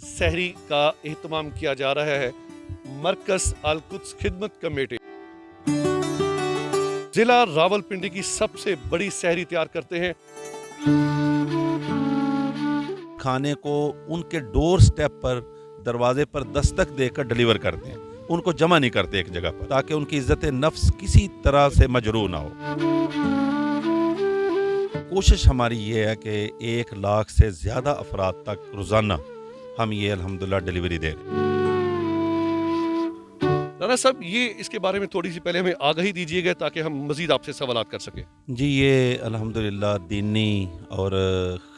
सहरी का एहतमाम किया जा रहा है। मरकज़ अल-कुद्स खिदमत कमेटी जिला रावलपिंडी की सबसे बड़ी सहरी तैयार करते हैं। खाने को उनके डोर स्टेप पर, दरवाजे पर दस्तक देकर डिलीवर करते हैं। उनको जमा नहीं करते एक जगह पर, ताकि उनकी इज्जत नफ्स किसी तरह से मजरूह ना हो। कोशिश हमारी ये है कि 1 लाख से ज़्यादा अफराद तक रोज़ाना हम ये अल्हम्दुलिल्लाह डिलीवरी दे रहे हैं। राना साहब, ये इसके बारे में थोड़ी सी पहले हमें आगाही दीजिएगा ताकि हम मजीद आपसे सवालात कर सकें। जी, ये अल्हम्दुलिल्लाह दीनी और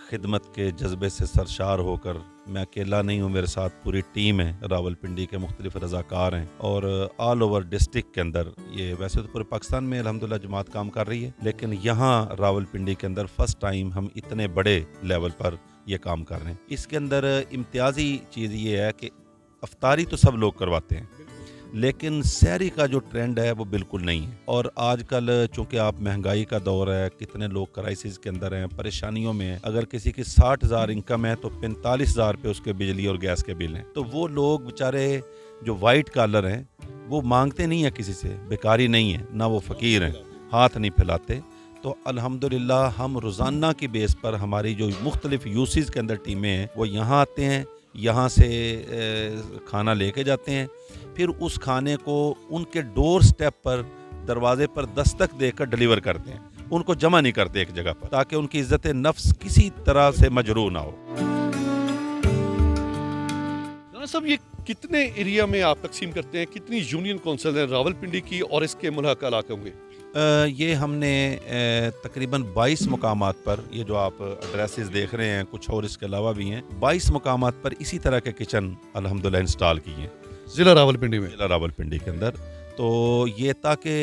खिदमत के जज्बे से सरशार होकर, मैं अकेला नहीं हूँ, मेरे साथ पूरी टीम है, रावलपिंडी के मुख्तलिफ रज़ाकार हैं और ऑल ओवर डिस्ट्रिक्ट के अंदर, ये वैसे तो पूरे पाकिस्तान में अल्हम्दुलिल्लाह जमात काम कर रही है, लेकिन यहाँ रावलपिंडी के अंदर फर्स्ट टाइम हम इतने बड़े लेवल पर ये काम कर रहे हैं। इसके अंदर इम्तियाजी चीज़ ये है कि अफ्तारी तो सब लोग करवाते हैं, लेकिन सहरी का जो ट्रेंड है वो बिल्कुल नहीं है। और आजकल चूंकि आप महंगाई का दौर है, कितने लोग क्राइसिस के अंदर हैं, परेशानियों में हैं। अगर किसी की 60,000 इनकम है तो 45,000 पे उसके बिजली और गैस के बिल हैं। तो वो लोग बेचारे जो वाइट कॉलर हैं वो मांगते नहीं है किसी से, बेकारी नहीं है, ना वो फ़कीर हैं, हाथ नहीं फैलाते। तो अल्हम्दुलिल्लाह हम रोज़ाना की बेस पर हमारी जो मुख्तलिफ यूसेज के अंदर टीमें हैं वो यहाँ आते हैं, यहाँ से खाना लेके जाते हैं, फिर उस खाने को उनके डोर स्टेप पर, दरवाजे पर दस्तक देकर डिलीवर करते हैं। उनको जमा नहीं करते एक जगह पर, ताकि उनकी इज्जत नफ्स किसी तरह से मजरूह ना हो। राना साहब, ये कितने एरिया में आप तकसीम करते हैं? कितनी यूनियन कौंसिल है रावलपिंडी की और इसके मुल्हका इलाके होंगे? ये हमने तकरीबन 22 मुकामात पर, ये जो आप एड्रेसेस देख रहे हैं, कुछ और इसके अलावा भी हैं, 22 मुकामात पर इसी तरह के किचन अल्हम्दुलिल्लाह इंस्टॉल किए हैं जिला रावलपिंडी में। जिला रावलपिंडी के अंदर। तो ये ताकि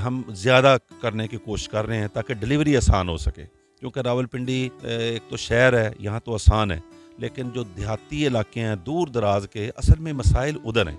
हम ज़्यादा करने की कोशिश कर रहे हैं ताकि डिलीवरी आसान हो सके, क्योंकि रावलपिंडी एक तो शहर है, यहाँ तो आसान है, लेकिन जो देहाती इलाके हैं, दूर दराज के, असल में मसाइल उधर हैं,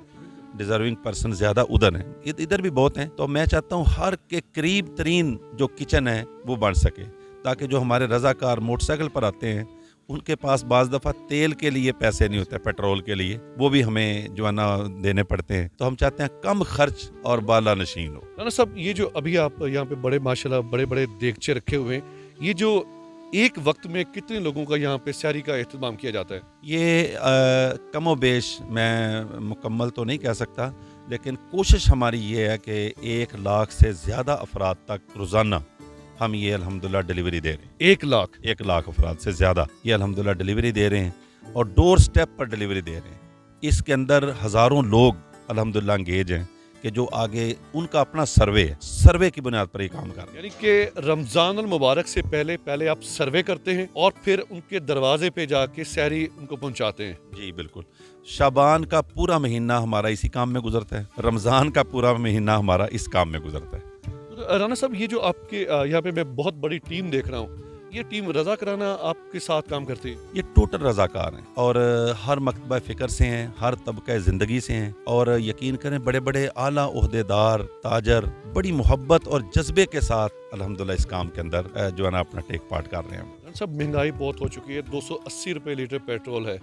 डिज़र्विंग पर्सन ज़्यादा उधर हैं, इधर भी बहुत हैं। तो मैं चाहता हूँ हर के करीब तरीन जो किचन है वो बन सके, ताकि जो हमारे रज़ाकार मोटरसाइकिल पर आते हैं उनके पास बाज़ दफ़ा तेल के लिए पैसे नहीं होते, पेट्रोल के लिए, वो भी हमें जो है ना देने पड़ते हैं। तो हम चाहते हैं कम खर्च और बाला नशीन हो। राना साहब, ये जो अभी आप यहाँ पे बड़े माशाल्लाह बड़े बड़े देगचे रखे हुए हैं, ये जो एक वक्त में कितने लोगों का यहाँ पे सहरी का एहतमाम किया जाता है? ये कमो बेश मैं मुकम्मल तो नहीं कह सकता, लेकिन कोशिश हमारी ये है कि 1 लाख से ज़्यादा अफराद तक रोज़ाना हम ये अल्हम्दुलिल्लाह डिलीवरी दे रहे हैं। 1 लाख अफराद से ज़्यादा ये अल्हम्दुलिल्लाह डिलीवरी दे रहे हैं और डोर स्टेप पर डिलीवरी दे रहे हैं। इसके अंदर हज़ारों लोग अल्हम्दुलिल्लाह एंगेज हैं कि जो आगे उनका अपना सर्वे है, सर्वे की बुनियाद पर ये काम कर रहे हैं। यानी कि रमज़ान अल मुबारक से पहले आप सर्वे करते हैं और फिर उनके दरवाजे पे जाके सहरी उनको पहुंचाते हैं। जी बिल्कुल, शाबान का पूरा महीना हमारा इसी काम में गुजरता है, रमज़ान का पूरा महीना हमारा इस काम में गुजरता है। राना साहब, ये जो आपके यहाँ पे मैं बहुत बड़ी टीम देख रहा हूँ, ये टीम रज़ा कराना आपके साथ काम करती है? ये टोटल रज़ाकार हैं और हर मकतबा फ़िक्र से हैं, हर तबका ज़िंदगी से हैं, और यकीन करें बड़े बड़े आला ओहदेदार, ताजर बड़ी मोहब्बत और जज्बे के साथ अल्हम्दुलिल्लाह इस काम के अंदर जो है ना अपना टेक पार्ट कर रहे हैं। राना साहब, महंगाई बहुत हो चुकी है, 280 रुपये लीटर पेट्रोल है।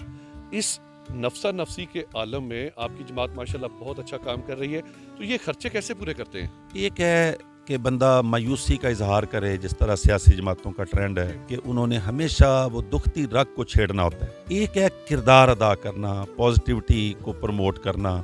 इस नफसा नफसी के आलम में आपकी जमात माशाल्लाह बहुत अच्छा काम कर रही है, तो ये खर्चे कैसे पूरे करते हैं? एक है कि बंदा मायूसी का इजहार करे, जिस तरह सियासी जमातों का ट्रेंड है कि उन्होंने हमेशा वो दुखती रग को छेड़ना होता है। एक है किरदार अदा करना, पॉजिटिविटी को प्रमोट करना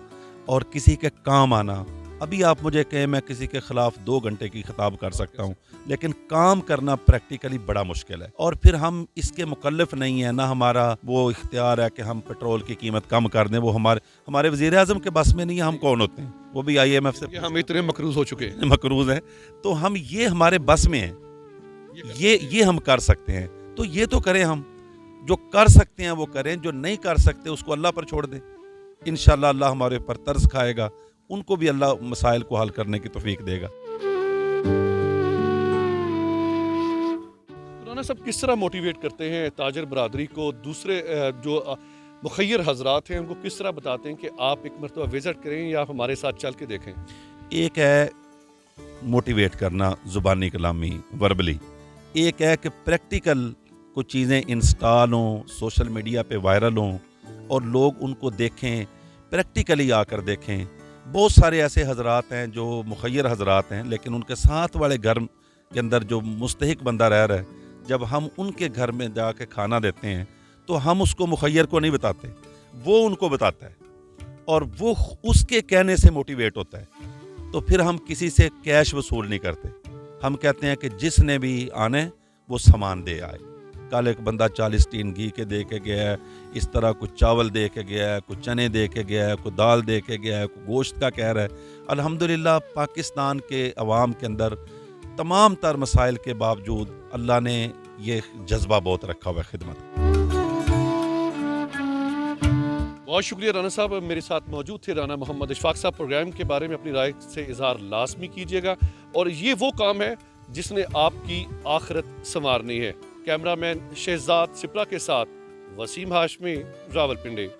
और किसी के काम आना। अभी आप मुझे कहें मैं किसी के खिलाफ 2 घंटे की खिताब कर सकता हूँ, लेकिन काम करना प्रैक्टिकली बड़ा मुश्किल है। और फिर हम इसके मुकल्लफ नहीं है, ना हमारा वो इख्तियार है कि हम पेट्रोल की कीमत कम कर दें, वो हमारे वज़ीर आज़म के बस में नहीं है। हम कौन होते हैं? वो भी IMF से हम इतने मकरूज हो चुके हैं, मकरूज हैं, तो हम ये हमारे बस में है, ये हम कर सकते हैं, तो ये तो करें। हम जो कर सकते हैं वो करें, जो नहीं कर सकते उसको अल्लाह पर छोड़ दें। इंशाअल्लाह अल्लाह हमारे ऊपर तरस खाएगा, उनको भी अल्लाह मसाइल को हल करने की तौफीक देगा। राना साहब, किस तरह मोटिवेट करते हैं ताजर बरादरी को, दूसरे जो मुखय्यर हजरात हैं उनको किस तरह बताते हैं कि आप एक मरतबा विजिट करें या हमारे साथ चल के देखें? एक है मोटिवेट करना ज़ुबानी कलामी वर्बली, एक है कि प्रैक्टिकल कुछ चीज़ें इंस्टॉल हों, सोशल मीडिया पे वायरल हों, اور لوگ ان کو دیکھیں, پریکٹیکلی آ کر دیکھیں. بہت سارے ایسے حضرات ہیں جو مخیر حضرات ہیں, لیکن ان کے ساتھ والے گھر کے اندر جو مستحق بندہ رہ رہا ہے, جب ہم ان کے گھر میں جا کے کھانا دیتے ہیں تو ہم اس کو مخیر کو نہیں بتاتے, وہ ان کو بتاتا ہے اور وہ اس کے کہنے سے موٹیویٹ ہوتا ہے. تو پھر ہم کسی سے کیش وصول نہیں کرتے, ہم کہتے ہیں کہ جس نے بھی آنے وہ سامان دے آئے. کل ایک بندہ 40 ٹین گھی کے دے کے گیا ہے, اس طرح کچھ چاول دے کے گیا ہے, کچھ چنے دے کے گیا ہے, کوئی دال دے کے گیا ہے, کوئی گوشت کا کہہ رہا ہے. الحمدللہ پاکستان کے عوام کے اندر تمام تر مسائل کے باوجود اللہ نے یہ جذبہ بہت رکھا ہوا ہے خدمت. بہت شکریہ رانا صاحب, میرے ساتھ موجود تھے رانا محمد اشفاق صاحب. پروگرام کے بارے میں اپنی رائے سے اظہار لازمی کیجیے گا, اور یہ وہ کام ہے جس نے آپ کی آخرت سنوارنی ہے. کیمرہ مین شہزاد سپرا کے ساتھ وسیم ہاشمی, راولپنڈی.